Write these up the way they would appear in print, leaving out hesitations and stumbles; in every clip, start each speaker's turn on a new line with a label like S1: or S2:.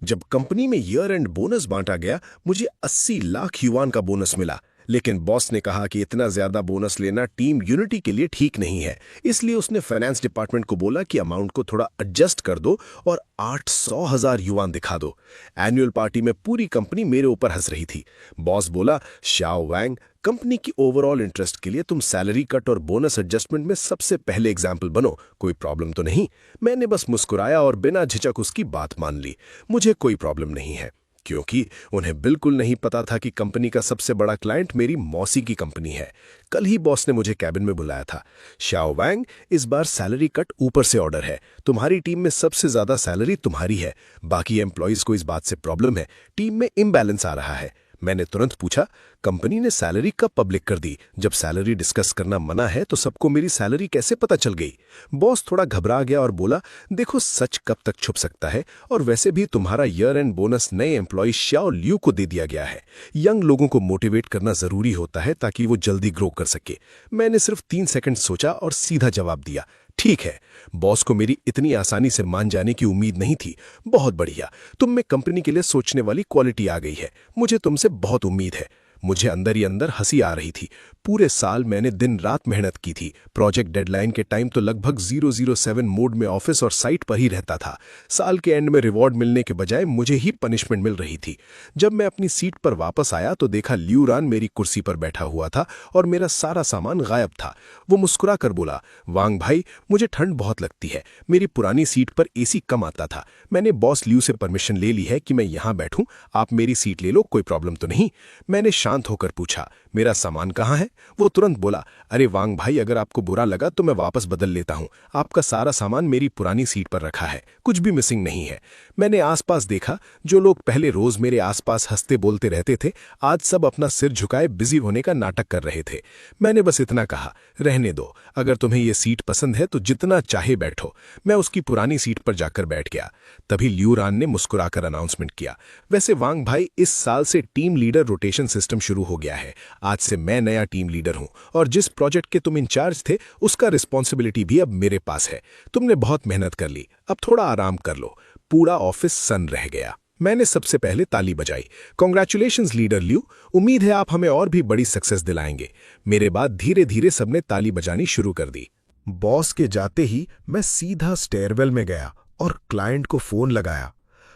S1: जब कंपनी में year and bonus बांटा गया, मुझे 80 लाख युआन का बोनस मिला। लेकिन बॉस ने कहा कि इतना ज्यादा बोनस लेना टीम यूनिटी के लिए ठीक नहीं है। इसलिए उसने फाइनेंस डिपार्टमेंट को बोला कि अमाउंट को थोड़ा एडजस्ट कर दो और 800,000 युआन दिखा दो। एनुअल पार्टी में पूरी कंपनी मेरे ऊपर हंस रही थी। बॉस बोला, शाओ वैंग, कंपनी की ओवरऑल इंटरेस्ट के लिए तुम सैलरी कट और बोनस एडजस्टमेंट में सबसे पहले एग्जाम्पल बनो। कोई प्रॉब्लम तो नहीं? मैंने बस मुस्कुराया और बिना झिझक उसकी बात मान ली। मुझे कोई प्रॉब्लम नहीं है, क्योंकि उन्हें बिल्कुल नहीं पता था कि कंपनी का सबसे बड़ा क्लाइंट मेरी मौसी की कंपनी है। कल ही बॉस ने मुझे कैबिन में बुलाया था। शाओ वैंग, इस बार सैलरी कट ऊपर से ऑर्डर है। तुम्हारी टीम में सबसे ज्यादा सैलरी तुम्हारी है। बाकी एम्प्लॉयज को इस बात से प्रॉब्लम है, टीम में इम्बैलेंस आ रहा है। मैंने तुरंत पूछा, कंपनी ने सैलरी कब पब्लिक कर दी? जब सैलरी डिस्कस करना मना है तो सबको मेरी सैलरी कैसे पता चल गई? बॉस थोड़ा घबरा गया और बोला, देखो, सच कब तक छुप सकता है, और वैसे भी तुम्हारा ईयर एंड बोनस नए एम्प्लॉय शाओ लियू को दे दिया गया है। यंग लोगों को मोटिवेट करना जरूरी होता है ताकि वो जल्दी ग्रो कर सके। मैंने सिर्फ 3 सेकंड सोचा और सीधा जवाब दिया, ठीक है। बॉस को मेरी इतनी आसानी से मान जाने की उम्मीद नहीं थी। बहुत बढ़िया, तुम में कंपनी के लिए सोचने वाली क्वालिटी आ गई है। मुझे तुमसे बहुत उम्मीद है। मुझे अंदर ही अंदर हंसी आ रही थी। पूरे साल मैंने दिन रात मेहनत की थी। प्रोजेक्ट डेडलाइन के टाइम तो लगभग 007 मोड में ऑफिस और साइट पर ही रहता था। साल के एंड में रिवॉर्ड मिलने के बजाय मुझे ही पनिशमेंट मिल रही थी। जब मैं अपनी सीट पर वापस आया तो देखा लियू रान मेरी कुर्सी पर बैठा हुआ था और मेरा सारा सामान गायब था। वो मुस्कुरा कर बोला, वांग भाई, मुझे ठंड बहुत लगती है। मेरी पुरानी सीट पर एसी कम आता था। मैंने बॉस लियू से परमिशन ले ली है कि मैं यहाँ बैठूं। आप मेरी सीट ले लो, कोई प्रॉब्लम तो नहीं? मैंने शांत होकर पूछा, मेरा सामान कहाँ है? वो तुरंत बोला, अरे वांग भाई, अगर आपको बुरा लगा तो मैं वापस बदल लेता हूँ। आपका सारा सामान मेरी पुरानी सीट पर रखा है, कुछ भी मिसिंग नहीं है। मैंने आसपास देखा, जो लोग पहले रोज मेरे आसपास हंसते बोलते रहते थे, आज सब अपना सिर झुकाए बिजी होने का नाटक कर रहे थे। मैंने बस इतना कहा, रहने दो, अगर तुम्हें यह सीट पसंद है तो जितना चाहे बैठो। मैं उसकी पुरानी सीट पर जाकर बैठ गया। तभी लियू रान ने मुस्कुराकर अनाउंसमेंट किया, वैसे वांग भाई, इस साल से टीम लीडर रोटेशन सिस्टम शुरू हो गया है। आज से मैं नया टीम लीडर हूं और जिस प्रोजेक्ट के तुम इंचार्ज थे उसका रिस्पॉन्सिबिलिटी भी अब मेरे पास है। तुमने बहुत मेहनत कर ली, अब थोड़ा आराम कर लो। पूरा ऑफिस सन रह गया। मैंने सबसे पहले ताली बजाई। कॉन्ग्रेचुलेशंस लीडर लियू, उम्मीद है आप हमें और भी बड़ी सक्सेस दिलाएंगे। मेरे बाद धीरे धीरे सबने ताली बजानी शुरू कर दी। बॉस के जाते ही मैं सीधा स्टेयरवेल में गया और क्लाइंट को फोन लगाया।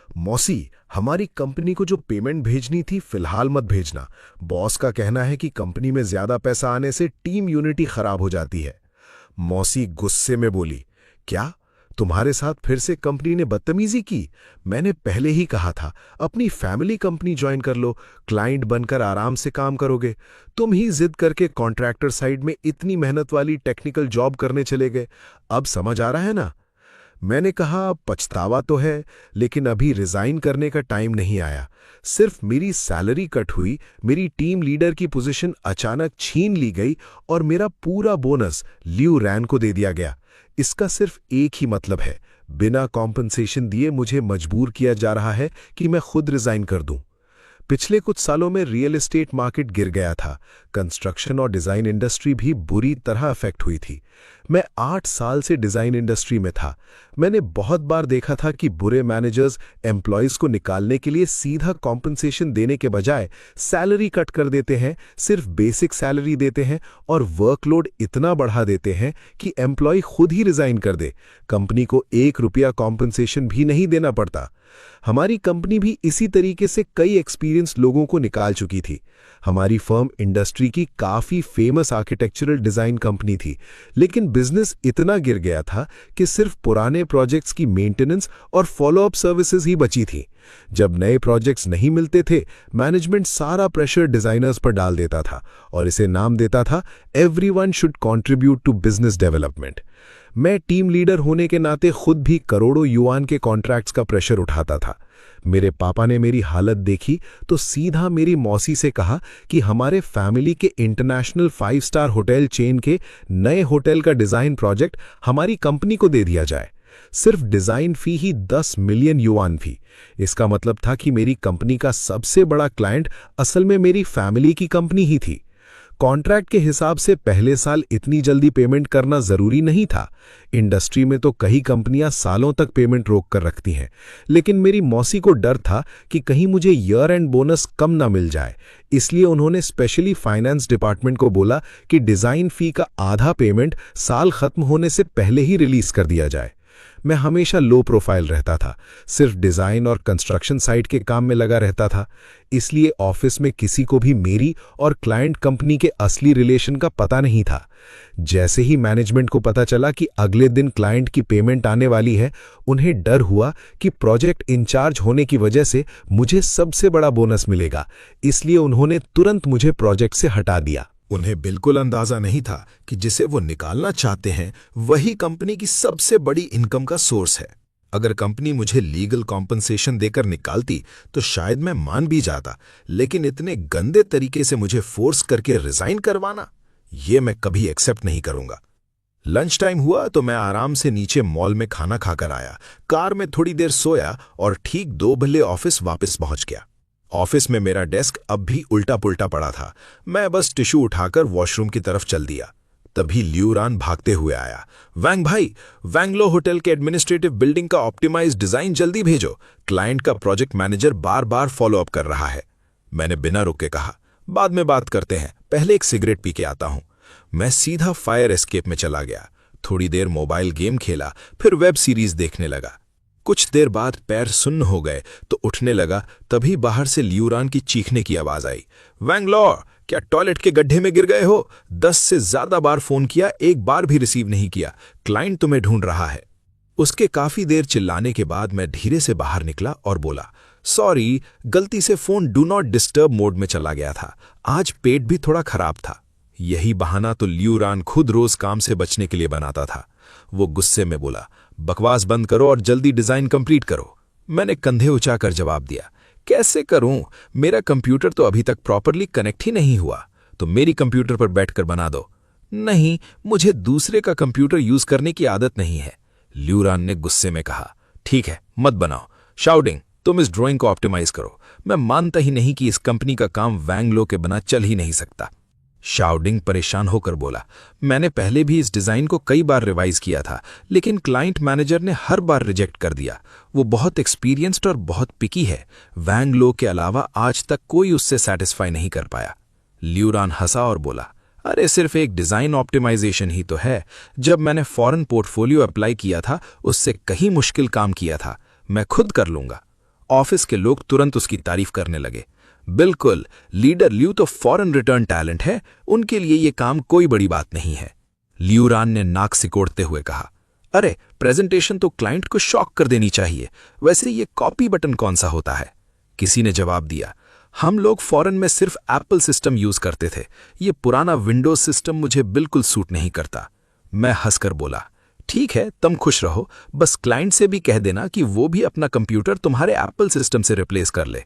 S1: मौसी, हमारी कंपनी को जो पेमेंट भेजनी थी फिलहाल मत भेजना। बॉस का कहना है कि कंपनी में ज्यादा पैसा आने से टीम यूनिटी खराब हो जाती है। मौसी गुस्से में बोली, क्या तुम्हारे साथ फिर से कंपनी ने बदतमीजी की? मैंने पहले ही कहा था, अपनी फैमिली कंपनी ज्वाइन कर लो, क्लाइंट बनकर आराम से काम करोगे। तुम ही जिद करके कॉन्ट्रैक्टर साइड में इतनी मेहनत वाली टेक्निकल जॉब करने चले गए। अब समझ आ रहा है ना? मैंने कहा, पछतावा तो है, लेकिन अभी रिजाइन करने का टाइम नहीं आया। सिर्फ मेरी सैलरी कट हुई, मेरी टीम लीडर की पोजीशन अचानक छीन ली गई और मेरा पूरा बोनस लियू रैन को दे दिया गया। इसका सिर्फ एक ही मतलब है, बिना कॉम्पनसेशन दिए मुझे मजबूर किया जा रहा है कि मैं खुद रिजाइन कर दूं। पिछले कुछ सालों में रियल एस्टेट मार्केट गिर गया था। कंस्ट्रक्शन और डिजाइन इंडस्ट्री भी बुरी तरह अफेक्ट हुई थी। मैं 8 साल से डिजाइन इंडस्ट्री में था। मैंने बहुत बार देखा था कि बुरे मैनेजर्स एम्प्लॉयज को निकालने के लिए सीधा कॉम्पनसेशन देने के बजाय सैलरी कट कर देते हैं, सिर्फ बेसिक सैलरी देते हैं और वर्कलोड इतना बढ़ा देते हैं कि एम्प्लॉय खुद ही रिजाइन कर दे। कंपनी को 1 रुपया कॉम्पनसेशन भी नहीं देना पड़ता। हमारी कंपनी भी इसी तरीके से कई एक्सपीरियंस लोगों को निकाल चुकी थी। हमारी फर्म इंडस्ट्री की काफी फेमस आर्किटेक्चरल डिजाइन कंपनी थी, लेकिन बिजनेस इतना गिर गया था कि सिर्फ पुराने प्रोजेक्ट्स की मेंटेनेंस और फॉलोअप सर्विसेज ही बची थी। जब नए प्रोजेक्ट्स नहीं मिलते थे, मैनेजमेंट सारा प्रेशर डिजाइनर्स पर डाल देता था और इसे नाम देता था, everyone should contribute to business development. मैं टीम लीडर होने के नाते खुद भी करोड़ों युआन के कॉन्ट्रैक्ट्स का प्रेशर उठाता था। मेरे पापा ने मेरी हालत देखी तो सीधा मेरी मौसी से कहा कि हमारे फैमिली के इंटरनेशनल 5 स्टार होटल चेन के नए होटल का डिजाइन प्रोजेक्ट हमारी कंपनी को दे दिया जाए। सिर्फ डिजाइन फी ही 10 मिलियन युआन थी। इसका मतलब था कि मेरी कंपनी का सबसे बड़ा क्लाइंट असल में मेरी फैमिली की कंपनी ही थी। कॉन्ट्रैक्ट के हिसाब से पहले साल इतनी जल्दी पेमेंट करना जरूरी नहीं था। इंडस्ट्री में तो कई कंपनियां सालों तक पेमेंट रोक कर रखती हैं, लेकिन मेरी मौसी को डर था कि कहीं मुझे ईयर एंड बोनस कम ना मिल जाए। इसलिए उन्होंने स्पेशली फाइनेंस डिपार्टमेंट को बोला कि डिजाइन फी का आधा पेमेंट साल खत्म होने से पहले ही रिलीज कर दिया जाए। मैं हमेशा लो प्रोफाइल रहता था, सिर्फ डिजाइन और कंस्ट्रक्शन साइट के काम में लगा रहता था। इसलिए ऑफिस में किसी को भी मेरी और क्लाइंट कंपनी के असली रिलेशन का पता नहीं था। जैसे ही मैनेजमेंट को पता चला कि अगले दिन क्लाइंट की पेमेंट आने वाली है, उन्हें डर हुआ कि प्रोजेक्ट इंचार्ज होने की वजह से मुझे सबसे बड़ा बोनस मिलेगा। इसलिए उन्होंने तुरंत मुझे प्रोजेक्ट से हटा दिया।
S2: उन्हें बिल्कुल अंदाजा नहीं था कि जिसे वो निकालना चाहते हैं वही कंपनी की सबसे बड़ी इनकम का सोर्स है। अगर कंपनी मुझे लीगल कॉम्पनसेशन देकर निकालती तो शायद मैं मान भी जाता, लेकिन इतने गंदे तरीके से मुझे फोर्स करके रिजाइन करवाना, ये मैं कभी एक्सेप्ट नहीं करूंगा। लंच टाइम हुआ तो मैं आराम से नीचे मॉल में खाना खाकर आया, कार में थोड़ी देर सोया और ठीक 2 बजे ऑफिस वापस पहुंच गया। ऑफिस में मेरा डेस्क अब भी उल्टा पुल्टा पड़ा था। मैं बस टिश्यू उठाकर वॉशरूम की तरफ चल दिया। तभी ल्यूरान भागते हुए आया। वैंग भाई, वैंगलो होटल के एडमिनिस्ट्रेटिव बिल्डिंग का ऑप्टिमाइज डिजाइन जल्दी भेजो, क्लाइंट का प्रोजेक्ट मैनेजर बार बार फॉलो अप कर रहा है। मैंने बिना रुके कहा, बाद में बात करते हैं, पहले एक सिगरेट पी के आता हूं। मैं सीधा फायर एस्केप में चला गया। थोड़ी देर मोबाइल गेम खेला, फिर वेब सीरीज देखने लगा। कुछ देर बाद पैर सुन्न हो गए तो उठने लगा, तभी बाहर से ल्यूरान की चीखने की आवाज आई। वैंगलोर, क्या टॉयलेट के गड्ढे में गिर गए हो? 10 से ज्यादा बार फोन किया, एक बार भी रिसीव नहीं किया। क्लाइंट तुम्हें ढूंढ रहा है। उसके काफी देर चिल्लाने के बाद मैं धीरे से बाहर निकला और बोला, सॉरी, गलती से phone do not disturb mode में चला गया था। आज पेट भी थोड़ा खराब था। यही बहाना तो ल्यूरान खुद रोज काम से बचने के लिए बनाता था। वो गुस्से में बोला, बकवास बंद करो और जल्दी डिजाइन कंप्लीट करो। मैंने कंधे उठाकर जवाब दिया, कैसे करूं? मेरा कंप्यूटर तो अभी तक प्रॉपरली कनेक्ट ही नहीं हुआ। तो मेरी कंप्यूटर पर बैठकर बना दो। नहीं, मुझे दूसरे का कंप्यूटर यूज करने की आदत नहीं है। ल्यूरान ने गुस्से में कहा, ठीक है, मत बनाओ। शाउडिंग, तुम इस ड्राइंग को ऑप्टिमाइज करो। मैं मानता ही नहीं कि इस कंपनी का काम वैंगलो के बिना चल ही नहीं सकता। शाउडिंग परेशान होकर बोला, मैंने पहले भी इस डिजाइन को कई बार रिवाइज किया था, लेकिन क्लाइंट मैनेजर ने हर बार रिजेक्ट कर दिया। वो बहुत एक्सपीरियंस्ड और बहुत पिकी है। वैंगलो के अलावा आज तक कोई उससे सेटिस्फाई नहीं कर पाया। ल्यूरान हंसा और बोला, अरे सिर्फ एक डिजाइन ऑप्टिमाइजेशन ही तो है। जब मैंने फॉरेन पोर्टफोलियो अप्लाई किया था, उससे कहीं मुश्किल काम किया था। मैं खुद कर लूंगा। ऑफिस के लोग तुरंत उसकी तारीफ करने लगे। बिल्कुल, लीडर ल्यू तो फॉरेन रिटर्न टैलेंट है, उनके लिए ये काम कोई बड़ी बात नहीं है। ल्यूरान ने नाक सिकोड़ते हुए कहा, अरे प्रेजेंटेशन तो क्लाइंट को शॉक कर देनी चाहिए। वैसे ये कॉपी बटन कौन सा होता है? किसी ने जवाब दिया, हम लोग फॉरेन में सिर्फ एप्पल सिस्टम यूज करते थे। ये पुराना विंडोज सिस्टम मुझे बिल्कुल सूट नहीं करता। मैं हंसकर बोला, ठीक है, तुम खुश रहो, बस क्लाइंट से भी कह देना कि वो भी अपना कंप्यूटर तुम्हारे एप्पल सिस्टम से रिप्लेस कर ले।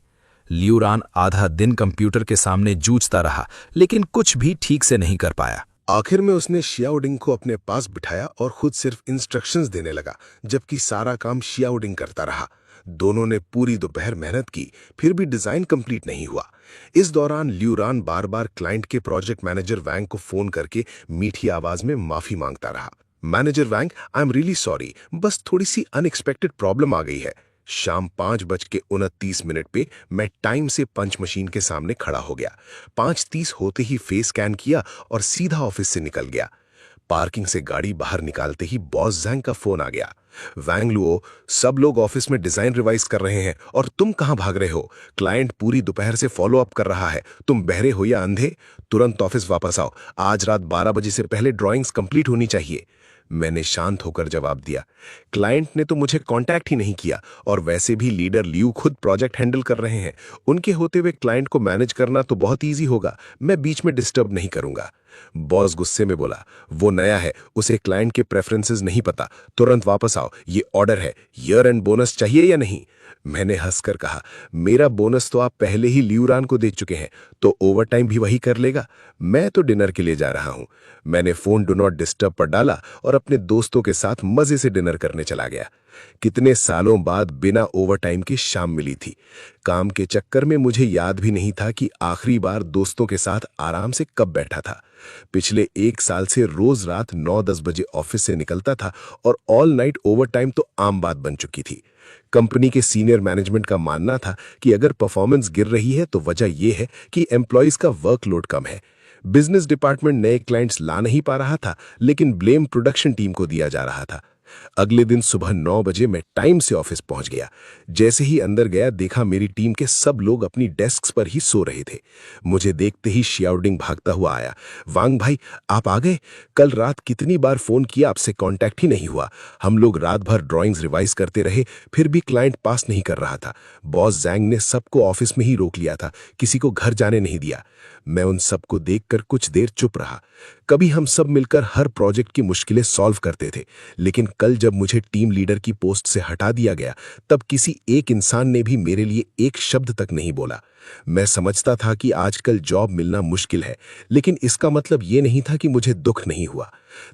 S2: ल्यूरान आधा दिन कंप्यूटर के सामने जूझता रहा, लेकिन कुछ भी ठीक से नहीं कर पाया।
S1: आखिर में उसने शियाओडिंग को अपने पास बिठाया और खुद सिर्फ इंस्ट्रक्शंस देने लगा, जबकि सारा काम शियाओडिंग करता रहा। दोनों ने पूरी दोपहर मेहनत की, फिर भी डिजाइन कंप्लीट नहीं हुआ। इस दौरान ल्यूरान बार बार क्लाइंट के प्रोजेक्ट मैनेजर वैंग को फोन करके मीठी आवाज में माफी मांगता रहा। Manager Wang, I am really sorry, बस थोड़ी सी अनएक्सपेक्टेड प्रॉब्लम आ गई है। शाम 5:29 पे मैं टाइम से पंच मशीन के सामने खड़ा हो गया। 5:30 होते ही फेस स्कैन किया और सीधा ऑफिस से निकल गया। पार्किंग से गाड़ी बाहर निकालते ही बॉस जैंग का फोन आ गया। वैंगलुओ, सब लोग ऑफिस में डिजाइन रिवाइज कर रहे हैं और तुम कहां भाग रहे हो? क्लाइंट पूरी दोपहर से फॉलो अप कर रहा है। तुम बहरे हो या अंधे? तुरंत ऑफिस वापस आओ। आज रात 12 बजे से पहले ड्राइंग्स कंप्लीट होनी चाहिए। मैंने शांत होकर जवाब दिया, क्लाइंट ने तो मुझे कांटेक्ट ही नहीं किया और वैसे भी लीडर ल्यू खुद प्रोजेक्ट हैंडल कर रहे हैं। उनके होते हुए क्लाइंट को मैनेज करना तो बहुत इजी होगा। मैं बीच में डिस्टर्ब नहीं करूंगा। बॉस गुस्से में बोला, वो नया है, उसे क्लाइंट के प्रेफरेंसेस नहीं पता। तुरंत वापस आओ, ये ऑर्डर है। ईयर एंड बोनस चाहिए या नहीं? मैंने हंसकर कहा, मेरा बोनस तो आप पहले ही ल्यूरान को दे चुके हैं, तो ओवरटाइम भी वही कर लेगा। मैं तो डिनर के लिए जा रहा हूं। मैंने फोन डू नॉट डिस्टर्ब पर डाला और अपने दोस्तों के साथ मजे से डिनर करने चला गया। कितने सालों बाद बिना ओवरटाइम की शाम मिली थी। काम के चक्कर में मुझे याद भी नहीं था कि आखिरी बार दोस्तों के साथ आराम से कब बैठा था। पिछले 1 साल से रोज रात 9-10 बजे ऑफिस से निकलता था और ऑल नाइट ओवरटाइम तो आम बात बन चुकी थी। कंपनी के सीनियर मैनेजमेंट का मानना था कि अगर परफॉर्मेंस गिर रही है तो वजह यह है कि एम्प्लॉयज का वर्कलोड कम है। बिजनेस डिपार्टमेंट नए क्लाइंट्स ला नहीं पा रहा था, लेकिन ब्लेम प्रोडक्शन टीम को दिया जा रहा था। अगले दिन सुबह 9 बजे मैं टाइम से ऑफिस पहुंच गया। जैसे ही अंदर गया देखा मेरी टीम के सब लोग अपनी डेस्क्स पर ही सो रहे थे। मुझे देखते ही शियाओडिंग भागता हुआ आया। वांग भाई, आप आ गए? कल रात कितनी बार फोन किया, आपसे कांटेक्ट ही नहीं हुआ। हम लोग रात भर ड्राइंग्स रिवाइज करते रहे, फिर भी क्लाइंट पास नहीं कर रहा था। बॉस जैंग ने सबको ऑफिस में ही रोक लिया था, किसी को घर जाने नहीं दिया। मैं उन सबको देखकर कुछ देर चुप रहा। कभी हम सब मिलकर हर प्रोजेक्ट की मुश्किलें सॉल्व करते थे, लेकिन कल जब मुझे टीम लीडर की पोस्ट से हटा दिया गया, तब किसी एक इंसान ने भी मेरे लिए एक शब्द तक नहीं बोला। मैं समझता था कि आजकल जॉब मिलना मुश्किल है, लेकिन इसका मतलब ये नहीं था कि मुझे दुख नहीं हुआ।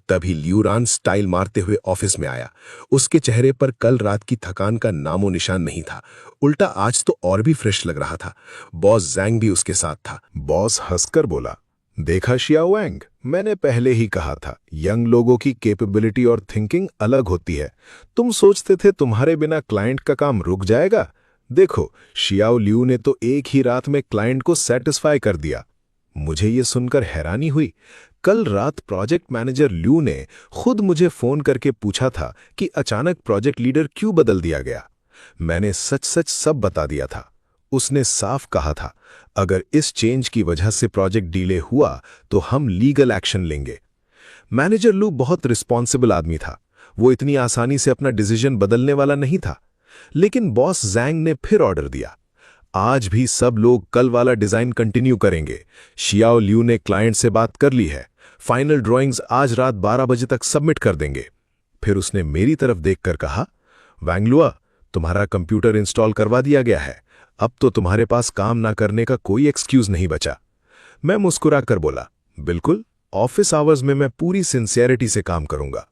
S1: तभी ल्यूरान स्टाइल मारते हुए ऑफिस में आया। उसके चेहरे पर कल रात की थकान का नामो निशान नहीं था, उल्टा आज तो और भी फ्रेश लग रहा था। बॉस जैंग भी उसके साथ था।
S2: बॉस हंसकर बोला, देखा शियाओ वैंग, मैंने पहले ही कहा था, यंग लोगों की कैपेबिलिटी और थिंकिंग अलग होती है। तुम सोचते थे तुम्हारे बिना क्लाइंट का काम रुक जाएगा। देखो, शियाओ लियू ने तो एक ही रात में क्लाइंट को सेटिस्फाई कर दिया। मुझे ये सुनकर हैरानी हुई। कल रात प्रोजेक्ट मैनेजर लियू ने खुद मुझे फोन करके पूछा था कि अचानक प्रोजेक्ट लीडर क्यों बदल दिया गया। मैंने सच सच सब बता दिया था। उसने साफ कहा था, अगर इस चेंज की वजह से प्रोजेक्ट डिले हुआ तो हम लीगल एक्शन लेंगे। मैनेजर लू बहुत रिस्पॉन्सिबल आदमी था। वो इतनी आसानी से अपना डिसीजन बदलने वाला नहीं था। लेकिन बॉस जैंग ने फिर ऑर्डर दिया, आज भी सब लोग कल वाला डिजाइन कंटिन्यू करेंगे। शियाओ लियू ने क्लाइंट से बात कर ली है, फाइनल ड्राइंग्स आज रात 12 बजे तक सबमिट कर देंगे। फिर उसने मेरी तरफ देखकर कहा, वैंगलुआ, तुम्हारा कंप्यूटर इंस्टॉल करवा दिया गया है, अब तो तुम्हारे पास काम ना करने का कोई एक्सक्यूज नहीं बचा। मैं मुस्कुराकर बोला, बिल्कुल, ऑफिस आवर्स में मैं पूरी सिंसियरिटी से काम करूंगा।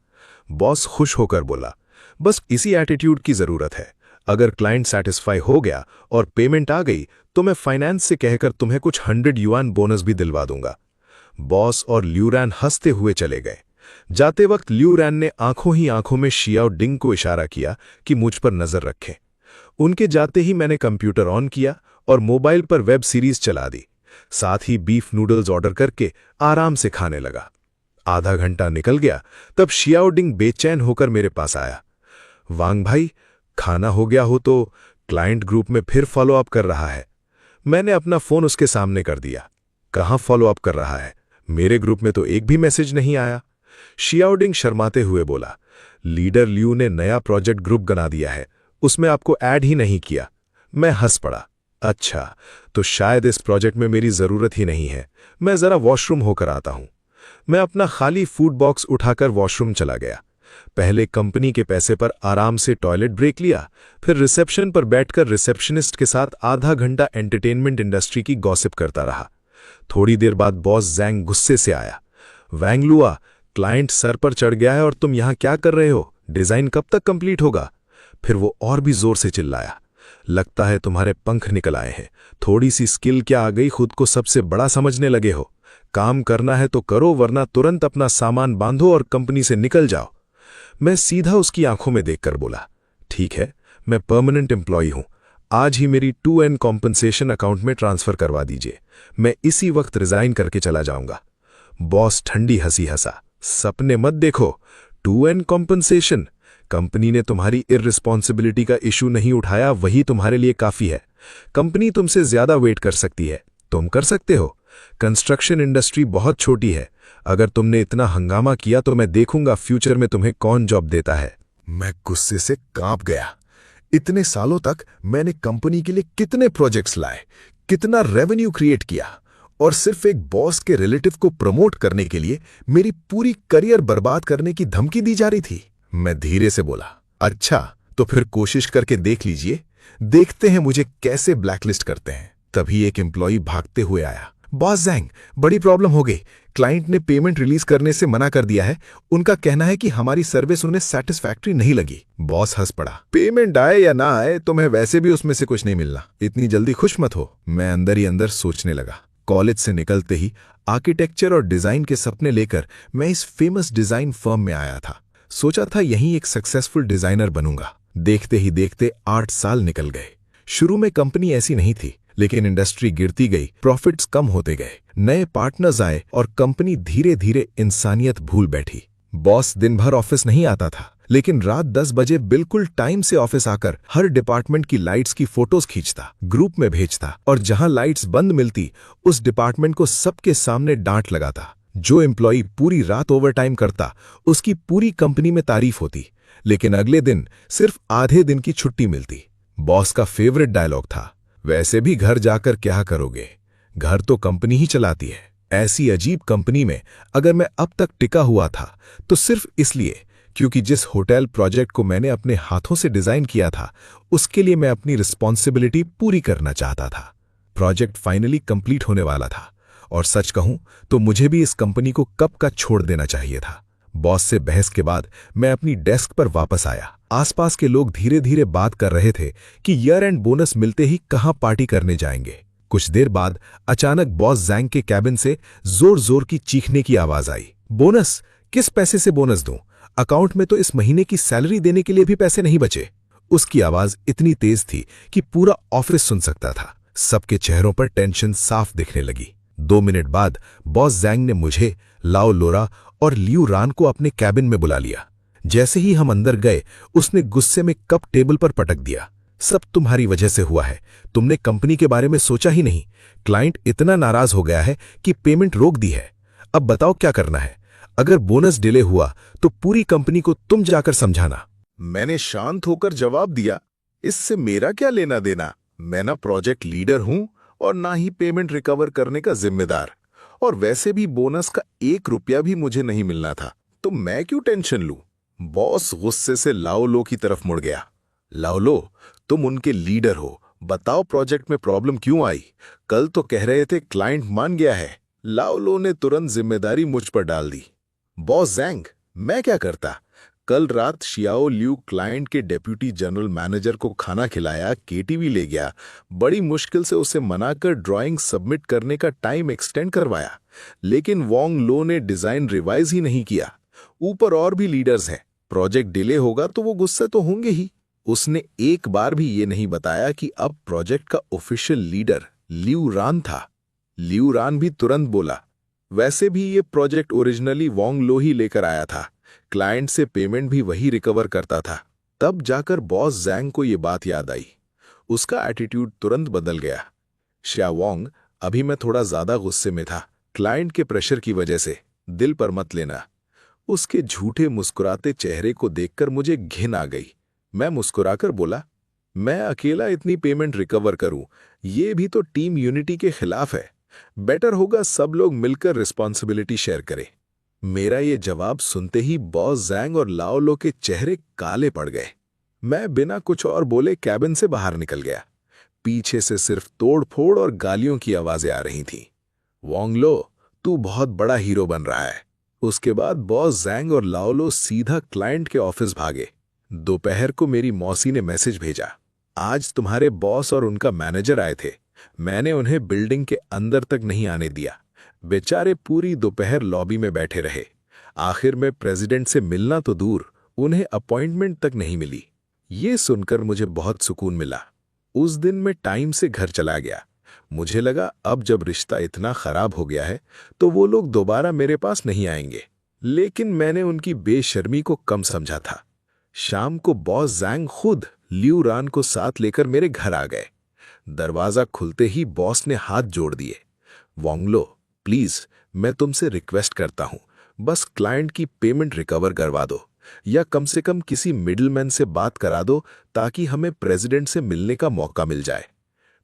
S2: बॉस खुश होकर बोला, बस इसी एटीट्यूड की जरूरत है। अगर क्लाइंट सेटिस्फाई हो गया और पेमेंट आ गई तो मैं फाइनेंस से कहकर तुम्हें कुछ 100 युआन बोनस भी दिलवा दूंगा। बॉस और ल्यूरैन हंसते हुए चले गए। जाते वक्त ल्यूरैन ने आंखों ही आंखों में शियाओ डिंग को इशारा किया कि मुझ पर नजर रखें। उनके जाते ही मैंने कंप्यूटर ऑन किया और मोबाइल पर वेब सीरीज चला दी। साथ ही बीफ नूडल्स ऑर्डर करके आराम से खाने लगा। आधा घंटा निकल गया, तब शियाओ डिंग बेचैन होकर मेरे पास आया। वांग भाई, खाना हो गया हो तो? क्लाइंट ग्रुप में फिर फॉलो अप कर रहा है। मैंने अपना फोन उसके सामने कर दिया। कहां फॉलो अप कर रहा है? मेरे ग्रुप में तो एक भी मैसेज नहीं आया। शियाओ डिंग शर्माते हुए बोला, लीडर लियू ने नया प्रोजेक्ट ग्रुप बना दिया है, उसमें आपको ऐड ही नहीं किया। मैं हंस पड़ा। अच्छा, तो शायद इस प्रोजेक्ट में मेरी जरूरत ही नहीं है। मैं जरा वॉशरूम होकर आता हूं। मैं अपना खाली फूड बॉक्स उठाकर वॉशरूम चला गया। पहले कंपनी के पैसे पर आराम से टॉयलेट ब्रेक लिया, फिर रिसेप्शन पर बैठकर रिसेप्शनिस्ट के साथ आधा घंटा एंटरटेनमेंट इंडस्ट्री की गॉसिप करता रहा। थोड़ी देर बाद बॉस जैंग गुस्से से आया, वैंगलुआ, क्लाइंट सर पर चढ़ गया है और तुम यहां क्या कर रहे हो? डिजाइन कब तक कंप्लीट होगा? फिर वो और भी जोर से चिल्लाया, लगता है तुम्हारे पंख निकल आए हैं। थोड़ी सी स्किल क्या आ गई, खुद को सबसे बड़ा समझने लगे हो। काम करना है तो करो, वरना तुरंत अपना सामान बांधो और कंपनी से निकल जाओ। मैं सीधा उसकी आंखों में देखकर बोला, ठीक है, मैं परमानेंट एम्प्लॉय हूं, आज ही मेरी 2N कॉम्पनसेशन अकाउंट में ट्रांसफर करवा दीजिए। मैं इसी वक्त रिजाइन करके चला जाऊंगा। बॉस ठंडी हंसी हंसा, सपने मत देखो। 2N compensation? कंपनी ने तुम्हारी इररिस्पॉन्सिबिलिटी का इशू नहीं उठाया, वही तुम्हारे लिए काफी है। कंपनी तुमसे ज्यादा वेट कर सकती है, तुम कर सकते हो। कंस्ट्रक्शन इंडस्ट्री बहुत छोटी है, अगर तुमने इतना हंगामा किया तो मैं देखूंगा फ्यूचर में तुम्हें कौन जॉब देता है।
S1: मैं गुस्से से कांप गया। इतने सालों तक मैंने कंपनी के लिए कितने प्रोजेक्ट्स लाए, कितना रेवेन्यू क्रिएट किया, और सिर्फ एक बॉस के रिलेटिव को प्रमोट करने के लिए मेरी पूरी करियर बर्बाद करने की धमकी दी जा रही थी। मैं धीरे से बोला, अच्छा तो फिर कोशिश करके देख लीजिए, देखते हैं मुझे कैसे ब्लैकलिस्ट करते हैं। तभी एक एम्प्लॉई भागते हुए आया, बॉस जैंग, बड़ी प्रॉब्लम हो गई,
S2: क्लाइंट ने पेमेंट रिलीज करने से मना कर दिया है। उनका कहना है कि हमारी सर्विस उन्हें सेटिस्फैक्ट्री नहीं लगी। बॉस हंस पड़ा। पेमेंट आए या ना आए, तुम्हें वैसे भी उसमें से कुछ नहीं मिलना, इतनी जल्दी खुश मत हो। मैं अंदर ही अंदर सोचने लगा। कॉलेज से निकलते ही आर्किटेक्चर और डिजाइन के सपने लेकर मैं इस फेमस डिजाइन फर्म में आया था। सोचा था यहीं एक सक्सेसफुल डिजाइनर बनूंगा। देखते ही देखते 8 साल निकल गए। शुरू में कंपनी ऐसी नहीं थी, लेकिन इंडस्ट्री गिरती गई, प्रॉफिट्स कम होते गए, नए पार्टनर्स आए और कंपनी धीरे धीरे इंसानियत भूल बैठी। बॉस दिन भर ऑफिस नहीं आता था, लेकिन रात 10 बजे बिल्कुल टाइम से ऑफिस आकर हर डिपार्टमेंट की लाइट्स की फोटोज खींचता, ग्रुप में भेजता और जहां लाइट्स बंद मिलती उस डिपार्टमेंट को सबके सामने डांट लगाता। जो एम्प्लॉई पूरी रात ओवरटाइम करता उसकी पूरी कंपनी में तारीफ होती, लेकिन अगले दिन सिर्फ आधे दिन की छुट्टी मिलती। बॉस का फेवरेट डायलॉग था, वैसे भी घर जाकर क्या करोगे, घर तो कंपनी ही चलाती है। ऐसी अजीब कंपनी में अगर मैं अब तक टिका हुआ था तो सिर्फ इसलिए क्योंकि जिस होटल प्रोजेक्ट को मैंने अपने हाथों से डिजाइन किया था उसके लिए मैं अपनी रिस्पॉन्सिबिलिटी पूरी करना चाहता था। प्रोजेक्ट फाइनली कंप्लीट होने वाला था और सच कहूं तो मुझे भी इस कंपनी को कब का छोड़ देना चाहिए था। बॉस से बहस के बाद मैं अपनी डेस्क पर वापस आया। आसपास के लोग धीरे धीरे बात कर रहे थे कि ईयर एंड बोनस मिलते ही कहां पार्टी करने जाएंगे। कुछ देर बाद अचानक बॉस जैंग के कैबिन से जोर जोर की चीखने की आवाज आई। बोनस? किस पैसे से बोनस दूं? अकाउंट में तो इस महीने की सैलरी देने के लिए भी पैसे नहीं बचे। उसकी आवाज इतनी तेज थी कि पूरा ऑफिस सुन सकता था। सबके चेहरों पर टेंशन साफ दिखने लगी। 2 मिनट बाद बॉस जैंग ने मुझे, लाओ लोरा और लियू रान को अपने कैबिन में बुला लिया। जैसे ही हम अंदर गए उसने गुस्से में कप टेबल पर पटक दिया। सब तुम्हारी वजह से हुआ है, तुमने कंपनी के बारे में सोचा ही नहीं। क्लाइंट इतना नाराज हो गया है कि पेमेंट रोक दी है। अब बताओ क्या करना है? अगर बोनस डिले हुआ तो पूरी कंपनी को तुम जाकर समझाना। मैंने शांत होकर जवाब दिया, इससे मेरा क्या लेना देना? मैं ना प्रोजेक्ट लीडर हूं और ना ही पेमेंट रिकवर करने का जिम्मेदार। और वैसे भी बोनस का 1 रुपया भी मुझे नहीं मिलना था, तो मैं क्यों टेंशन लूं? बॉस गुस्से से लाओलो की तरफ मुड़ गया। लाओलो, तुम उनके लीडर हो, बताओ प्रोजेक्ट में प्रॉब्लम क्यों आई? कल तो कह रहे थे क्लाइंट मान गया है। लाओलो ने तुरंत जिम्मेदारी मुझ पर डाल दी। बॉस जैंग, मैं क्या करता? कल रात शियाओ लियू क्लाइंट के डेप्यूटी जनरल मैनेजर को खाना खिलाया, केटीवी ले गया, बड़ी मुश्किल से उसे मनाकर ड्राइंग सबमिट करने का टाइम एक्सटेंड करवाया, लेकिन वोंग लो ने डिजाइन रिवाइज ही नहीं किया। ऊपर और भी लीडर्स हैं, प्रोजेक्ट डिले होगा तो वो गुस्से तो होंगे ही। उसने एक बार भी ये नहीं बताया कि अब प्रोजेक्ट का ऑफिशियल लीडर लियू रान था। लियू रान भी तुरंत बोला, वैसे भी ये प्रोजेक्ट ओरिजिनली वोंग लो ही लेकर आया था, क्लाइंट से पेमेंट भी वही रिकवर करता था। तब जाकर बॉस जैंग को ये बात याद आई। उसका एटीट्यूड तुरंत बदल गया। श्या वोंग, अभी मैं थोड़ा ज्यादा गुस्से में था, क्लाइंट के प्रेशर की वजह से, दिल पर मत लेना। उसके झूठे मुस्कुराते चेहरे को देखकर मुझे घिन आ गई। मैं मुस्कुराकर बोला, मैं अकेला इतनी पेमेंट रिकवर करूं, ये भी तो टीम यूनिटी के खिलाफ है। बेटर होगा सब लोग मिलकर रिस्पॉन्सिबिलिटी शेयर करें। मेरा ये जवाब सुनते ही बॉस जैंग और लाओलो के चेहरे काले पड़ गए। मैं बिना कुछ और बोले कैबिन से बाहर निकल गया। पीछे से सिर्फ तोड़फोड़ और गालियों की आवाजें आ रही थीं। वोंग लो, तू बहुत बड़ा हीरो बन रहा है। उसके बाद बॉस जैंग और लाओलो सीधा क्लाइंट के ऑफिस भागे। दोपहर को मेरी मौसी ने मैसेज भेजा, आज तुम्हारे बॉस और उनका मैनेजर आए थे। मैंने उन्हें बिल्डिंग के अंदर तक नहीं आने दिया। बेचारे पूरी दोपहर लॉबी में बैठे रहे। आखिर में प्रेसिडेंट से मिलना तो दूर, उन्हें अपॉइंटमेंट तक नहीं मिली। ये सुनकर मुझे बहुत सुकून मिला। उस दिन मैं टाइम से घर चला गया। मुझे लगा अब जब रिश्ता इतना खराब हो गया है तो वो लोग दोबारा मेरे पास नहीं आएंगे, लेकिन मैंने उनकी बेशर्मी को कम समझा था। शाम को बॉस जैंग खुद लियू रान को साथ लेकर मेरे घर आ गए। दरवाजा खुलते ही बॉस ने हाथ जोड़ दिए। वोंग लो, प्लीज, मैं तुमसे रिक्वेस्ट करता हूं, बस क्लाइंट की पेमेंट रिकवर करवा दो, या कम से कम किसी मिडिलमैन से बात करा दो ताकि हमें प्रेसिडेंट से मिलने का मौका मिल जाए।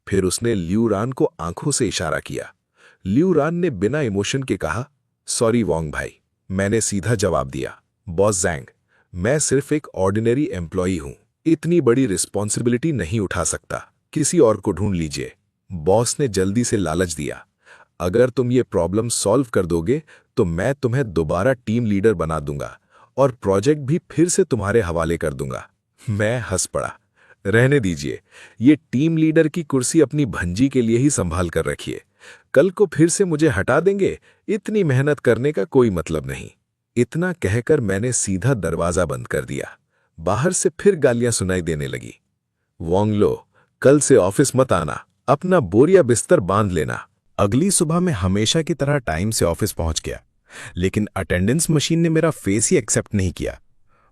S2: फिर उसने लियू रान को आंखों से इशारा किया। लियू रान ने बिना इमोशन के कहा, सॉरी वोंग भाई। मैंने सीधा जवाब दिया, बॉस जैंग, मैं सिर्फ एक ऑर्डिनरी एम्प्लॉई हूं, इतनी बड़ी रिस्पॉन्सिबिलिटी नहीं उठा सकता, किसी और को ढूंढ लीजिए। बॉस ने जल्दी से लालच दिया, अगर तुम ये प्रॉब्लम सॉल्व कर दोगे तो मैं तुम्हें दोबारा टीम लीडर बना दूंगा और प्रोजेक्ट भी फिर से तुम्हारे हवाले कर दूंगा। मैं हंस पड़ा। रहने दीजिए, ये टीम लीडर की कुर्सी अपनी भंजी के लिए ही संभाल कर रखिए। कल को फिर से मुझे हटा देंगे, इतनी मेहनत करने का कोई मतलब नहीं। इतना कहकर मैंने सीधा दरवाजा बंद कर दिया। बाहर से फिर गालियां सुनाई देने लगी। वांगलो, कल से ऑफिस मत आना, अपना बोरिया बिस्तर बांध लेना। अगली सुबह मैं हमेशा की तरह टाइम से ऑफिस पहुंच गया, लेकिन अटेंडेंस मशीन ने मेरा फेस ही एक्सेप्ट नहीं किया।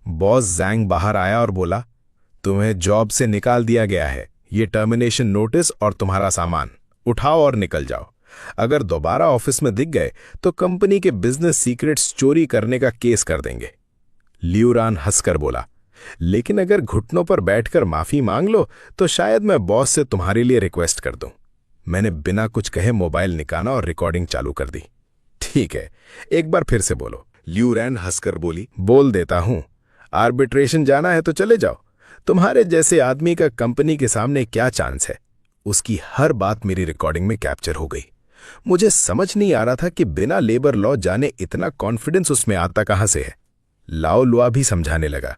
S2: बॉस जैंग बाहर आया और बोला, तुम्हें जॉब से निकाल दिया गया है। ये टर्मिनेशन नोटिस और तुम्हारा सामान उठाओ और निकल जाओ। अगर दोबारा ऑफिस में दिख गए तो कंपनी के बिजनेस सीक्रेट्स चोरी करने का केस कर देंगे। लियू रान हंसकर बोला, लेकिन अगर घुटनों पर बैठकर माफी मांग लो तो शायद मैं बॉस से तुम्हारे लिए रिक्वेस्ट कर दूं। मैंने बिना कुछ कहे मोबाइल निकाला और रिकॉर्डिंग चालू कर दी। ठीक है, एक बार फिर से बोलो। लियू रैन हंसकर बोली, बोल देता हूं। आर्बिट्रेशन जाना है तो चले जाओ। तुम्हारे जैसे आदमी का कंपनी के सामने क्या चांस है। उसकी हर बात मेरी रिकॉर्डिंग में कैप्चर हो गई। मुझे समझ नहीं आ रहा था कि बिना लेबर लॉ जाने इतना कॉन्फिडेंस उसमें आता कहां से है। लाओ लुआ भी समझाने लगा,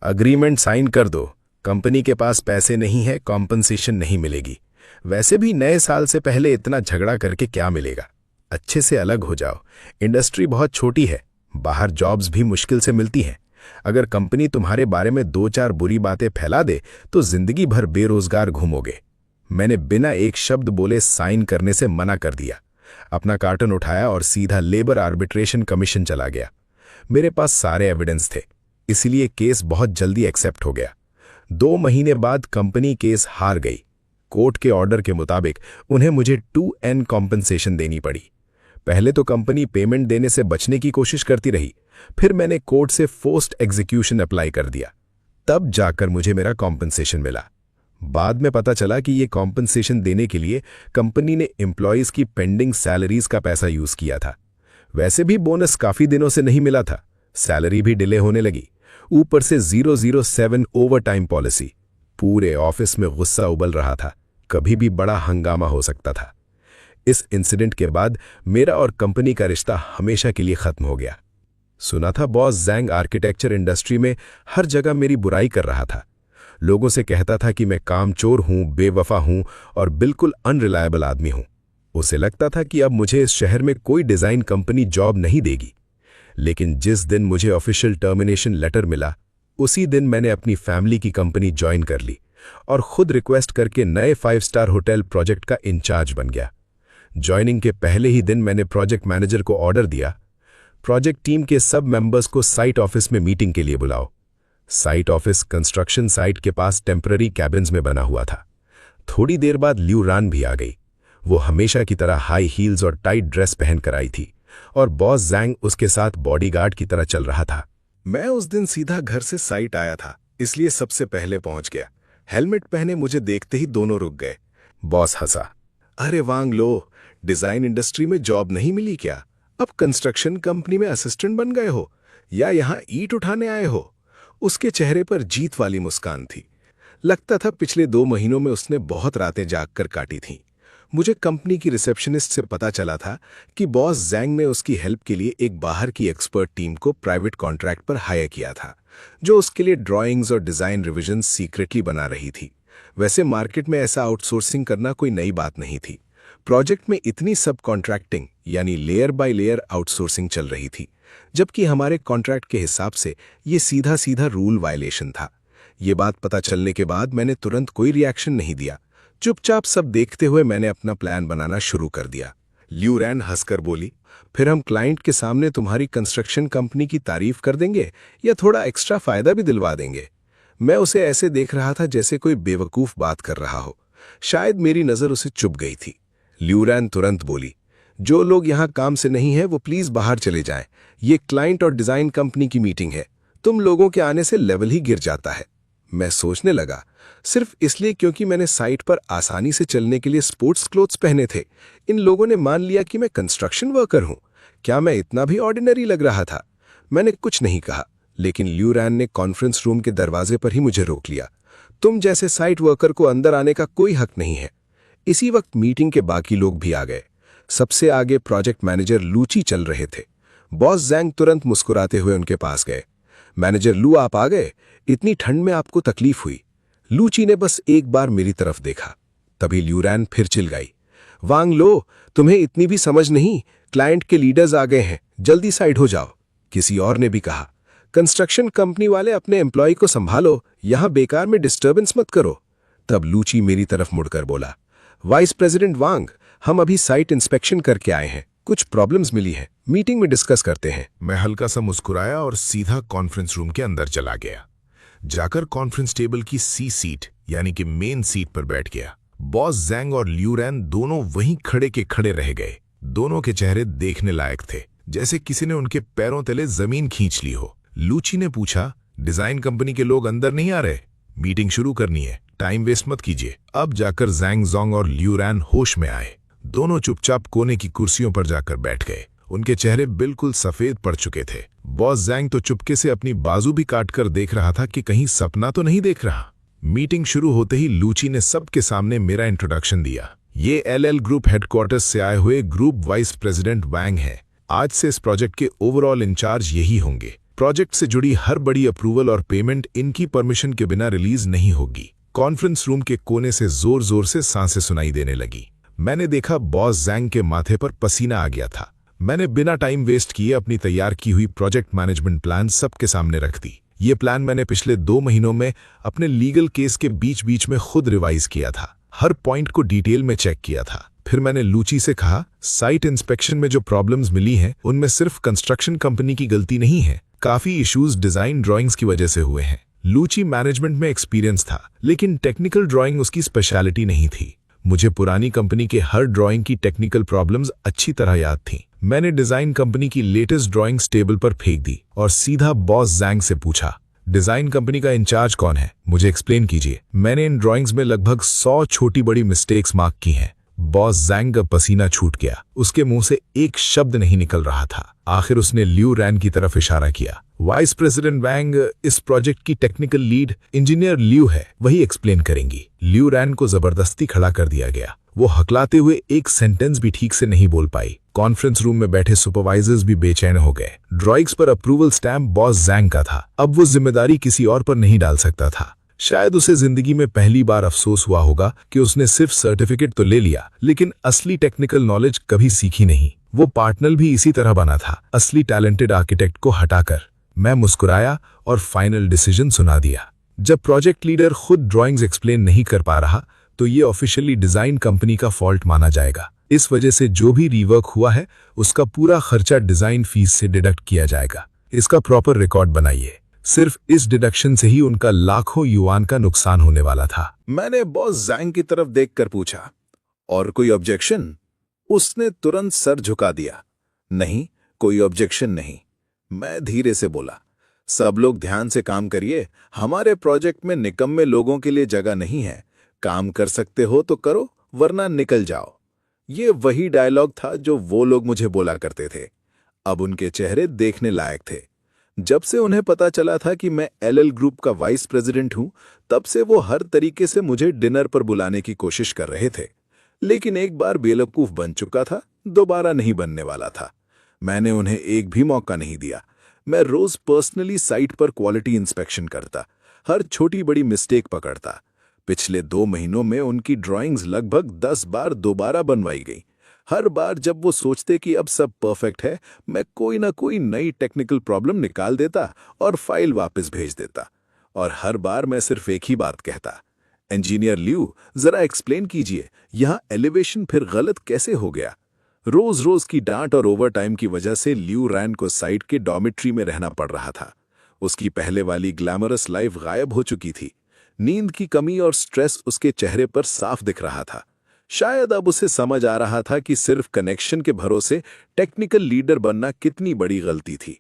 S2: अग्रीमेंट साइन कर दो। कंपनी के पास पैसे नहीं है, कॉम्पनसेशन नहीं मिलेगी। वैसे भी नए साल से पहले इतना झगड़ा करके क्या मिलेगा। अच्छे से अलग हो जाओ। इंडस्ट्री बहुत छोटी है, बाहर जॉब्स भी मुश्किल से मिलती हैं। अगर कंपनी तुम्हारे बारे में 2-4 बुरी बातें फैला दे तो जिंदगी भर बेरोजगार घूमोगे। मैंने बिना एक शब्द बोले साइन करने से मना कर दिया। अपना कार्टन उठाया और सीधा लेबर आर्बिट्रेशन कमीशन चला गया। मेरे पास सारे एविडेंस थे, इसलिए केस बहुत जल्दी एक्सेप्ट हो गया। 2 महीने बाद कंपनी केस हार गई। कोर्ट के ऑर्डर के मुताबिक उन्हें मुझे 2N कॉम्पनसेशन देनी पड़ी। पहले तो कंपनी पेमेंट देने से बचने की कोशिश करती रही, फिर मैंने कोर्ट से फोर्स्ड एग्जीक्यूशन अप्लाई कर दिया। तब जाकर मुझे मेरा कॉम्पनसेशन मिला। बाद में पता चला कि ये कॉम्पनसेशन देने के लिए कंपनी ने एम्प्लॉयज की पेंडिंग सैलरीज का पैसा यूज किया था। वैसे भी बोनस काफी दिनों से नहीं मिला था, सैलरी भी डिले होने लगी। ऊपर से 007 ओवरटाइम पॉलिसी। पूरे ऑफिस में गुस्सा उबल रहा था, कभी भी बड़ा हंगामा हो सकता था। इस इंसिडेंट के बाद मेरा और कंपनी का रिश्ता हमेशा के लिए खत्म हो गया। सुना था बॉस जैंग आर्किटेक्चर इंडस्ट्री में हर जगह मेरी बुराई कर रहा था। लोगों से कहता था कि मैं कामचोर हूं, बेवफा हूं और बिल्कुल अनरिलायबल आदमी हूं। उसे लगता था कि अब मुझे इस शहर में कोई डिजाइन कंपनी जॉब नहीं देगी। लेकिन जिस दिन मुझे ऑफिशियल टर्मिनेशन लेटर मिला, उसी दिन मैंने अपनी फैमिली की कंपनी ज्वाइन कर ली और खुद रिक्वेस्ट करके नए 5 स्टार होटल प्रोजेक्ट का इंचार्ज बन गया। ज्वाइनिंग के पहले ही दिन मैंने प्रोजेक्ट मैनेजर को ऑर्डर दिया, प्रोजेक्ट टीम के सब मेंबर्स को साइट ऑफिस में मीटिंग के लिए बुलाओ। साइट ऑफिस कंस्ट्रक्शन साइट के पास टेम्पररी कैबिन्स में बना हुआ था। थोड़ी देर बाद लियू रान भी आ गई। वो हमेशा की तरह हाई हील्स और टाइट ड्रेस पहनकर आई थी और बॉस जैंग उसके साथ बॉडीगार्ड की तरह चल रहा था। मैं उस दिन सीधा घर से साइट आया था, इसलिए सबसे पहले पहुंच गया। हेलमेट पहने मुझे देखते ही दोनों रुक गए। बॉस हंसा, अरे वांग लो, डिजाइन इंडस्ट्री में जॉब नहीं मिली क्या? अब कंस्ट्रक्शन कंपनी में असिस्टेंट बन गए हो या यहां ईंट उठाने आए हो? उसके चेहरे पर जीत वाली मुस्कान थी। लगता था पिछले 2 महीनों में उसने बहुत रातें जागकर काटी थीं। मुझे कंपनी की रिसेप्शनिस्ट से पता चला था कि बॉस जैंग ने उसकी हेल्प के लिए एक बाहर की एक्सपर्ट टीम को प्राइवेट कॉन्ट्रैक्ट पर हायर किया था, जो उसके लिए ड्राइंग्स और डिजाइन रिविजन सीक्रेटली बना रही थी। वैसे मार्केट में ऐसा आउटसोर्सिंग करना कोई नई बात नहीं थी। प्रोजेक्ट में इतनी सब कॉन्ट्रैक्टिंग यानी लेयर बाय लेयर आउटसोर्सिंग चल रही थी, जबकि हमारे कॉन्ट्रैक्ट के हिसाब से ये सीधा सीधा रूल वायलेशन था। ये बात पता चलने के बाद मैंने तुरंत कोई रिएक्शन नहीं दिया। चुपचाप सब देखते हुए मैंने अपना प्लान बनाना शुरू कर दिया। लियू रैन हंसकर बोली, फिर हम क्लाइंट के सामने तुम्हारी कंस्ट्रक्शन कंपनी की तारीफ कर देंगे या थोड़ा एक्स्ट्रा फायदा भी दिलवा देंगे। मैं उसे ऐसे देख रहा था जैसे कोई बेवकूफ बात कर रहा हो। शायद मेरी नजर उसे चुभ गई थी। लियू रैन तुरंत बोली, जो लोग यहां काम से नहीं है वो प्लीज बाहर चले जाएं। ये क्लाइंट और डिजाइन कंपनी की मीटिंग है। तुम लोगों के आने से लेवल ही गिर जाता है। मैं सोचने लगा, सिर्फ इसलिए क्योंकि मैंने साइट पर आसानी से चलने के लिए स्पोर्ट्स क्लोथ्स पहने थे, इन लोगों ने मान लिया कि मैं कंस्ट्रक्शन वर्कर हूं। क्या मैं इतना भी ऑर्डिनरी लग रहा था? मैंने कुछ नहीं कहा, लेकिन लियू रैन ने कॉन्फ्रेंस रूम के दरवाजे पर ही मुझे रोक लिया। तुम जैसे साइट वर्कर को अंदर आने का कोई हक नहीं है। इसी वक्त मीटिंग के बाकी लोग भी आ गए।
S1: सबसे आगे प्रोजेक्ट मैनेजर लूची चल रहे थे। बॉस जैंग तुरंत मुस्कुराते हुए उनके पास गए। मैनेजर लू, आप आ गए? इतनी ठंड में आपको तकलीफ हुई? लूची ने बस एक बार मेरी तरफ देखा। तभी ल्यूरैन फिर चिल्लाई, वांग लो, तुम्हें इतनी भी समझ नहीं, क्लाइंट के लीडर्स आ गए हैं, जल्दी साइड हो जाओ। किसी और ने भी कहा, कंस्ट्रक्शन कंपनी वाले, अपने एम्प्लॉय को संभालो, यहां बेकार में डिस्टर्बेंस मत करो। तब लूची मेरी तरफ मुड़कर बोला, वाइस प्रेसिडेंट वांग, हम अभी साइट इंस्पेक्शन करके आए हैं, कुछ प्रॉब्लम्स मिली हैं, मीटिंग में डिस्कस करते हैं।
S2: मैं हल्का सा मुस्कुराया और सीधा कॉन्फ्रेंस रूम के अंदर चला गया। जाकर कॉन्फ्रेंस टेबल की सी सीट यानी कि मेन सीट पर बैठ गया। बॉस जैंग और ल्यूरैन दोनों वहीं खड़े के खड़े रह गए। दोनों के चेहरे देखने लायक थे, जैसे किसी ने उनके पैरों तले जमीन खींच ली हो। लूची ने पूछा, डिजाइन कंपनी के लोग अंदर नहीं आ रहे? मीटिंग शुरू करनी है, टाइम वेस्ट मत कीजिए। अब जाकर जैंग जोंग और ल्यूरैन होश में आए। दोनों चुपचाप कोने की कुर्सियों पर जाकर बैठ गए। उनके चेहरे बिल्कुल सफेद पड़ चुके थे। बॉस जैंग तो चुपके से अपनी बाजू भी काटकर देख रहा था कि कहीं सपना तो नहीं देख रहा। मीटिंग शुरू होते ही लूची ने सबके सामने मेरा इंट्रोडक्शन दिया। ये एलएल ग्रुप हेडक्वार्टर्स से आए हुए ग्रुप वाइस प्रेसिडेंट वैंग हैं। आज से इस प्रोजेक्ट के ओवरऑल इंचार्ज यही होंगे। प्रोजेक्ट से जुड़ी हर बड़ी अप्रूवल और पेमेंट इनकी परमिशन के बिना रिलीज नहीं होगी। कॉन्फ्रेंस रूम के कोने से जोर जोर से सांसें सुनाई देने लगी। मैंने देखा बॉस जैंग के माथे पर पसीना आ गया था। मैंने बिना टाइम वेस्ट किए अपनी तैयार की हुई प्रोजेक्ट मैनेजमेंट प्लान सबके सामने रख दी। ये प्लान मैंने पिछले 2 महीनों में अपने लीगल केस के बीच बीच में खुद रिवाइज किया था। हर पॉइंट को डिटेल में चेक किया था। फिर मैंने लूची से कहा, साइट इंस्पेक्शन में जो प्रॉब्लम्स मिली हैं उनमें सिर्फ कंस्ट्रक्शन कंपनी की गलती नहीं है, काफी इश्यूज डिजाइन ड्राइंग्स की वजह से हुए हैं। लूची मैनेजमेंट में एक्सपीरियंस था, लेकिन टेक्निकल ड्राइंग उसकी स्पेशलिटी नहीं थी। मुझे पुरानी कंपनी के हर ड्राइंग की टेक्निकल प्रॉब्लम्स अच्छी तरह याद थीं। मैंने डिजाइन कंपनी की लेटेस्ट ड्राइंग्स टेबल पर फेंक दी और सीधा बॉस जैंग से पूछा, डिजाइन कंपनी का इंचार्ज कौन है, मुझे एक्सप्लेन कीजिए। मैंने इन ड्राइंग्स में लगभग 100 छोटी बड़ी मिस्टेक्स मार्क की हैं। बॉस जैंग का पसीना छूट गया। उसके मुंह से एक शब्द नहीं निकल रहा था। आखिर उसने ल्यूरैन की तरफ इशारा किया। वाइस प्रेसिडेंट वैंग इस प्रोजेक्ट की टेक्निकल लीड इंजीनियर ल्यू है, वही एक्सप्लेन करेंगी। ल्यूरैन को जबरदस्ती खड़ा कर दिया गया। वो हकलाते हुए एक सेंटेंस भी ठीक से नहीं बोल पाई। कॉन्फ्रेंस रूम में बैठे सुपरवाइजर्स भी बेचैन हो गए। ड्राइंग्स पर अप्रूवल स्टैम्प बॉस जैंग का था। अब वो जिम्मेदारी किसी और पर नहीं डाल सकता था। शायद उसे जिंदगी में पहली बार अफसोस हुआ होगा कि उसने सिर्फ सर्टिफिकेट तो ले लिया, लेकिन असली टेक्निकल नॉलेज कभी सीखी नहीं। वो पार्टनर भी इसी तरह बना था, असली टैलेंटेड आर्किटेक्ट को हटाकर। मैं मुस्कुराया और फाइनल डिसीजन सुना दिया। जब प्रोजेक्ट लीडर खुद ड्राइंग्स एक्सप्लेन नहीं कर पा रहा, तो ये ऑफिशियली डिजाइन कंपनी का फॉल्ट माना जाएगा। इस वजह से जो भी रीवर्क हुआ है उसका पूरा खर्चा डिजाइन फीस से डिडक्ट किया जाएगा। इसका प्रॉपर रिकॉर्ड बनाइए। सिर्फ इस डिडक्शन से ही उनका लाखों युआन का नुकसान होने वाला था।
S3: मैंने बॉस जैंग की तरफ देखकर पूछा, और कोई ऑब्जेक्शन? उसने तुरंत सर झुका दिया। नहीं, कोई ऑब्जेक्शन नहीं। मैं धीरे से बोला, सब लोग ध्यान से काम करिए, हमारे प्रोजेक्ट में निकम्मे लोगों के लिए जगह नहीं है। काम कर सकते हो तो करो, वरना निकल जाओ। ये वही डायलॉग था जो वो लोग मुझे बोला करते थे। अब उनके चेहरे देखने लायक थे। जब से उन्हें पता चला था कि मैं एलएल ग्रुप का वाइस प्रेसिडेंट हूं, तब से वो हर तरीके से मुझे डिनर पर बुलाने की कोशिश कर रहे थे। लेकिन एक बार बेवकूफ बन चुका था, दोबारा नहीं बनने वाला था। मैंने उन्हें एक भी मौका नहीं दिया। मैं रोज पर्सनली साइट पर क्वालिटी इंस्पेक्शन करता, हर छोटी बड़ी मिस्टेक पकड़ता। पिछले 2 महीनों में उनकी ड्राइंग्स लगभग 10 बार दोबारा बनवाई गई। हर बार जब वो सोचते कि अब सब परफेक्ट है, मैं कोई ना कोई नई टेक्निकल प्रॉब्लम निकाल देता और फाइल वापस भेज देता। और हर बार मैं सिर्फ एक ही बात कहता, इंजीनियर ल्यू, जरा एक्सप्लेन कीजिए, यहाँ एलिवेशन फिर गलत कैसे हो गया। रोज रोज की डांट और ओवरटाइम की वजह से ल्यूरैन को साइट के डॉर्मिट्री में रहना पड़ रहा था। उसकी पहले वाली ग्लैमरस लाइफ गायब हो चुकी थी। नींद की कमी और स्ट्रेस उसके चेहरे पर साफ दिख रहा था। शायद अब उसे समझ आ रहा था कि सिर्फ कनेक्शन के भरोसे टेक्निकल लीडर बनना कितनी बड़ी गलती थी।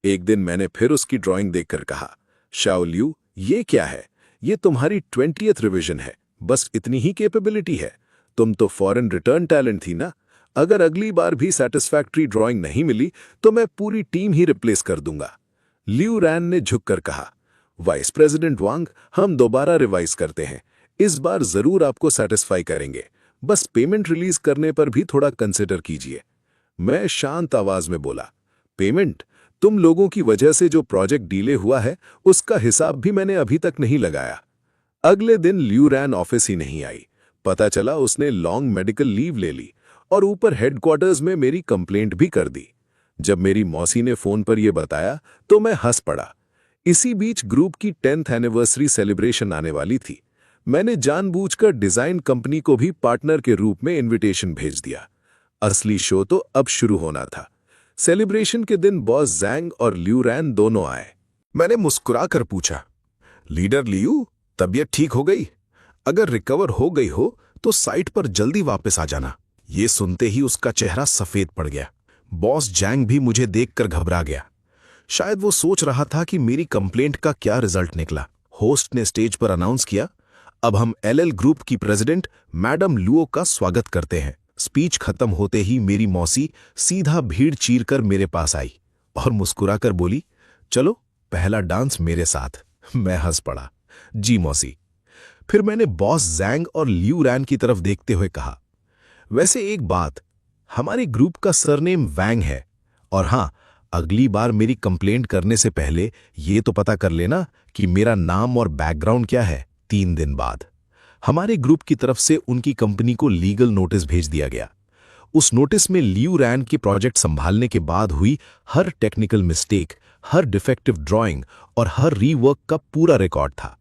S3: एक दिन मैंने फिर उसकी ड्राइंग देखकर कहा, शाओ ल्यू, ये क्या है? ये तुम्हारी 20th रिवीजन है, बस इतनी ही कैपेबिलिटी है। तुम तो फॉरेन रिटर्न टैलेंट थी ना। अगर अगली बार भी सैटिस्फैक्टरी ड्राइंग नहीं मिली तो मैं पूरी टीम ही रिप्लेस कर दूंगा। ल्यूरैन ने झुककर कहा, वाइस प्रेसिडेंट वांग, हम दोबारा रिवाइज करते हैं। इस बार जरूर आपको सेटिस्फाई करेंगे। बस पेमेंट रिलीज करने पर भी थोड़ा कंसिडर कीजिए। मैं शांत आवाज में बोला, पेमेंट? तुम लोगों की वजह से जो प्रोजेक्ट डिले हुआ है उसका हिसाब भी मैंने अभी तक नहीं लगाया। अगले दिन ल्यू रैन ऑफिस ही नहीं आई। पता चला उसने लॉन्ग मेडिकल लीव ले ली और ऊपर हेडक्वार्टर्स में मेरी कंप्लेंट भी कर दी। जब मेरी मौसी ने फोन पर यह बताया तो मैं हंस पड़ा। इसी बीच ग्रुप की 10th एनिवर्सरी सेलिब्रेशन आने वाली थी। मैंने जानबूझकर डिजाइन कंपनी को भी पार्टनर के रूप में इनविटेशन भेज दिया। असली शो तो अब शुरू होना था। सेलिब्रेशन के दिन बॉस जैंग और ल्यू रैन दोनों आए।
S2: मैंने मुस्कुराकर पूछा, लीडर लियू, तबीयत ठीक हो गई? अगर रिकवर हो गई हो तो साइट पर जल्दी वापस आ जाना। ये सुनते ही उसका चेहरा सफेद पड़ गया। बॉस जैंग भी मुझे देखकर घबरा गया। शायद वो सोच रहा था कि मेरी कंप्लेंट का क्या रिजल्ट निकला। होस्ट ने स्टेज पर अनाउंस किया, अब हम एलएल ग्रुप की प्रेसिडेंट मैडम लुओ का स्वागत करते हैं। स्पीच खत्म होते ही मेरी मौसी सीधा भीड़ चीरकर मेरे पास आई और मुस्कुराकर बोली, चलो पहला डांस मेरे साथ। मैं हंस पड़ा, जी मौसी। फिर मैंने बॉस जैंग और ल्यू रैन की तरफ देखते हुए कहा, वैसे एक बात, हमारे ग्रुप का सरनेम वैंग है, और हां, अगली बार मेरी कंप्लेंट करने से पहले ये तो पता कर लेना कि मेरा नाम और बैकग्राउंड क्या है। 3 दिन बाद हमारे ग्रुप की तरफ से उनकी कंपनी को लीगल नोटिस भेज दिया गया। उस नोटिस में ल्यू रैन की प्रोजेक्ट संभालने के बाद हुई हर टेक्निकल मिस्टेक, हर डिफेक्टिव ड्राइंग और हर रीवर्क का पूरा रिकॉर्ड था।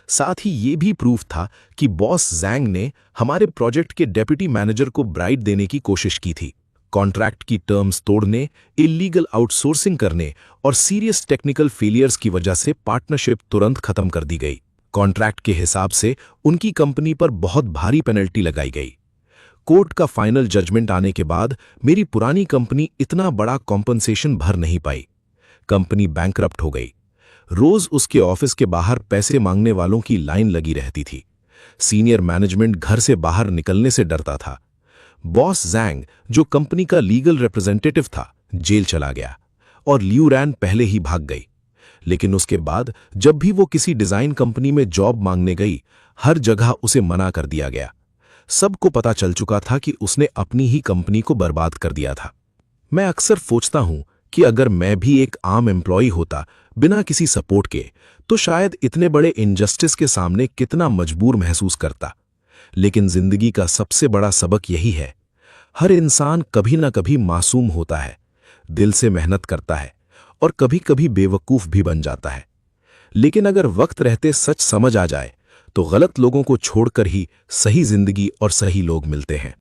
S2: साथ ही ये भी प्रूफ था कि बॉस जैंग ने हमारे प्रोजेक्ट के डेप्यूटी मैनेजर को ब्राइब देने की कोशिश की थी। कॉन्ट्रैक्ट की टर्म्स तोड़ने, इल्लीगल आउटसोर्सिंग करने और सीरियस टेक्निकल फेलियर्स की वजह से पार्टनरशिप तुरंत खत्म कर दी गई। कॉन्ट्रैक्ट के हिसाब से उनकी कंपनी पर बहुत भारी पेनल्टी लगाई गई। कोर्ट का फाइनल जजमेंट आने के बाद मेरी पुरानी कंपनी इतना बड़ा कॉम्पनसेशन भर नहीं पाई। कंपनी बैंकरप्ट हो गई। रोज उसके ऑफिस के बाहर पैसे मांगने वालों की लाइन लगी रहती थी। सीनियर मैनेजमेंट घर से बाहर निकलने से डरता था। बॉस जैंग, जो कंपनी का लीगल रिप्रेजेंटेटिव था, जेल चला गया और ल्यू रैन पहले ही भाग गई। लेकिन उसके बाद जब भी वो किसी डिजाइन कंपनी में जॉब मांगने गई, हर जगह उसे मना कर दिया गया। सबको पता चल चुका था कि उसने अपनी ही कंपनी को बर्बाद कर दिया था। मैं अक्सर सोचता हूं कि अगर मैं भी एक आम एम्प्लॉय होता, बिना किसी सपोर्ट के, तो शायद इतने बड़े इनजस्टिस के सामने कितना मजबूर महसूस करता। लेकिन जिंदगी का सबसे बड़ा सबक यही है, हर इंसान कभी ना कभी मासूम होता है, दिल से मेहनत करता है और कभी कभी बेवकूफ भी बन जाता है। लेकिन अगर वक्त रहते सच समझ आ जाए तो गलत लोगों को छोड़कर ही सही जिंदगी और सही लोग मिलते हैं।